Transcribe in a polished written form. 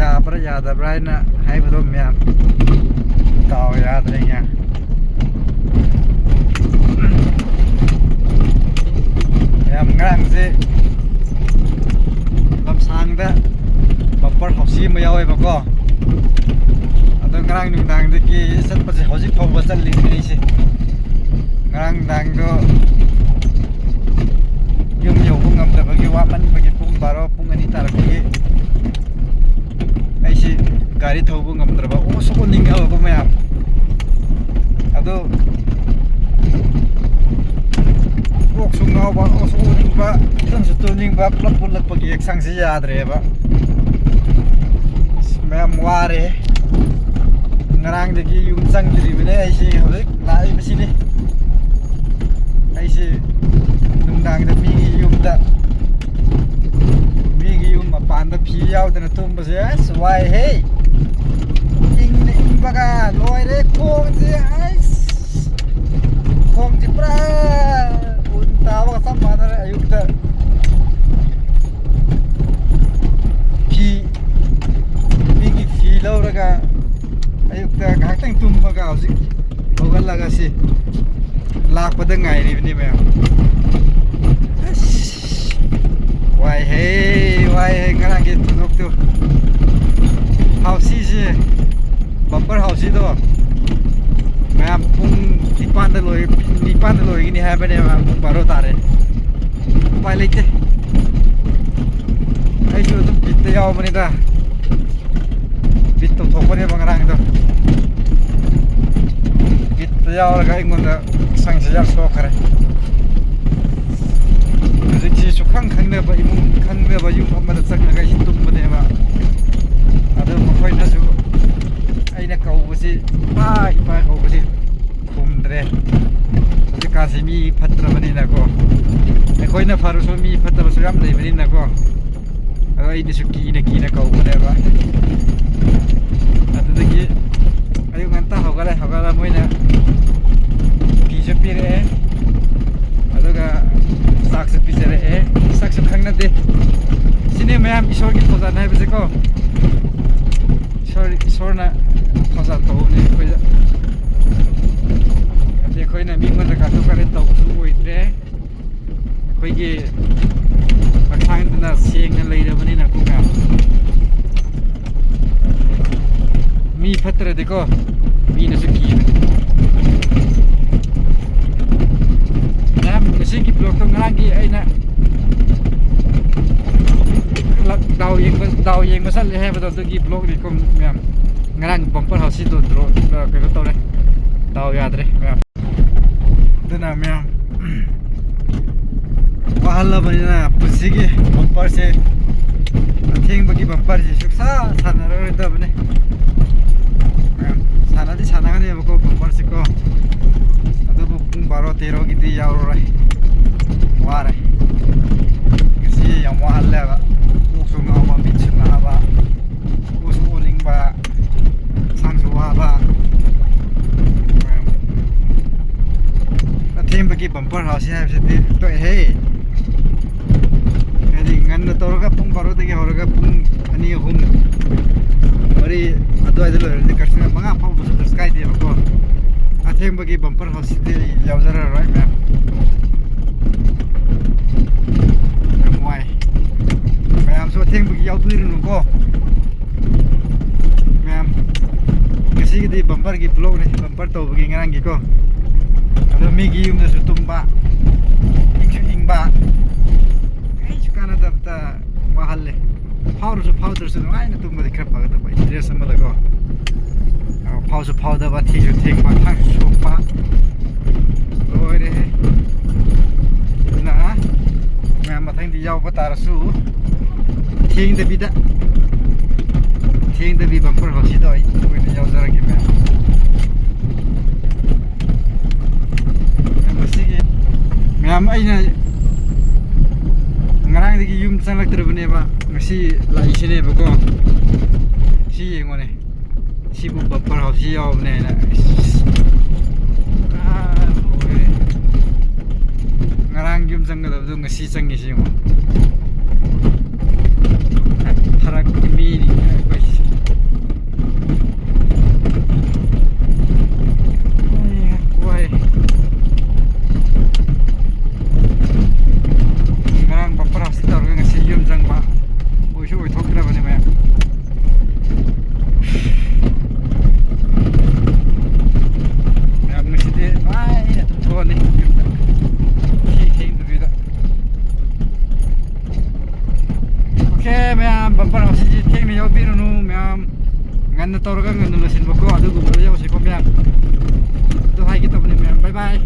para yada braina hai bro mya tao yad renya yam ngang se lam sang da bumper house ma yawe ba ko ado ngang ning dang de ki sat pa se hoji phom ba chal li ni se ngang dang do yum yo bung ngam da ba gi wa man ba gi pung baro pung ani tar gi ai se gari thobu ngam dra ba o so ko ning ga ba ma ado bok sung ngau ba o so ning ba tan su tu ning ba plap pulak pa gi ek sang se ya dre ba mem ware ngarang de gi yum sang dri bene ai se holik lai ba si ni ai se nung dang da mi gi yum da mi gi yum ma pan da phi yaw da na tum ba se swai he ing ne ing ba ga loi re khong je ai khong ji pra un ta wa sam ma da ayuk da phi mi gi phi lo ra ga ayuk da ga tang tum ba ga ji bogal la ga si lak pa da ngai ri ni me wai hey ngarang ge tu nok tu house si bumper house do ma'am pung nipan da loi ni ha ba ne ma'am pung baro tare pai lete ai ju tu bit yaw mani da bit to thok ne bangrang do bit yaw ga ingon da sang se ya so khare ji su khang ne ba imung khang ne ba yu amma da sang ga hitum ba ne ba ado mo khoi na su ai na kau ba si ba kau ba si khum dre ji ka si mi phatra ba ni na ko ai khoi na faru so mi phatra ba su yam dei ba ni na ko ai ni su ki na kau ba ne ba ado de gi ayu ngan ta ho ga la moi na ki je pi re ado ga sak se pi re sak se khang na de sine mayam ishor ki khoza na be ko ishor na khoza to ne khoi na mi ngon ka to ka re to su oi tre khoi gi pathang na seng na lei ra bani na ku ka mi phatra de ko mi na su ki sing ki blok tong ngang gi ai na lak dau yeng ma sal he ba to gi blok ni kom mem ngang bumper house do dro ka ko to re dau ya dre mem dena mem wahala bani na pusi gi bumper se thing ba gi bumper ji suksa sana ro da bane sana di sana ne ba ko bumper se ko ado bu pung baro 13 gi di yaw ro ware kasi yang wahalla ba usu ngau ma bi chna ba usu oling ba sang suwa ba athim ba ki bumper house ha se to he edi ngan na tor ga pung baro de ge hor ga pung ani hum mari ado ai de lo de kasna manga pa bu su sky de ko athim ba ki bumper house de yaw zara right man so thing bu yaw tu ru ko ma'am kasi di bumper gi blow ni bumper to bu gi ngang gi ko ado mi gi yum na su tumba ing ba ai chu kana da ta wahalle powder su ngai na tumba de krapa ga ba dress ma da ko powder ba thi ju thing ba thang su pa loi re na ma'am ma thang di yaw ba tar su Thieng de bi bumper house do ai to ni yaw zara gi me ma sigi ngam ai na ngarang de gi yum sang lak ter bane ba ngasi lai sine ba ko si ngone si bu bumper house yaw ne na ngarang yum sang ga do ngasi sang gi si ngo harak mi ฮ้ยโอ้ยngarang bumper harus ditaruh ngasih yum jang pak oh show itu kenapa nih mayang mayang mesti deh ay itu tuh nih hing tuh beda oke mayang bumper harus hing nih jauh biru nu mayang ngan taruh kan ngan mesin boko aduh gue baru jauh sih kok mayang itu hai kita nih mayang bye bye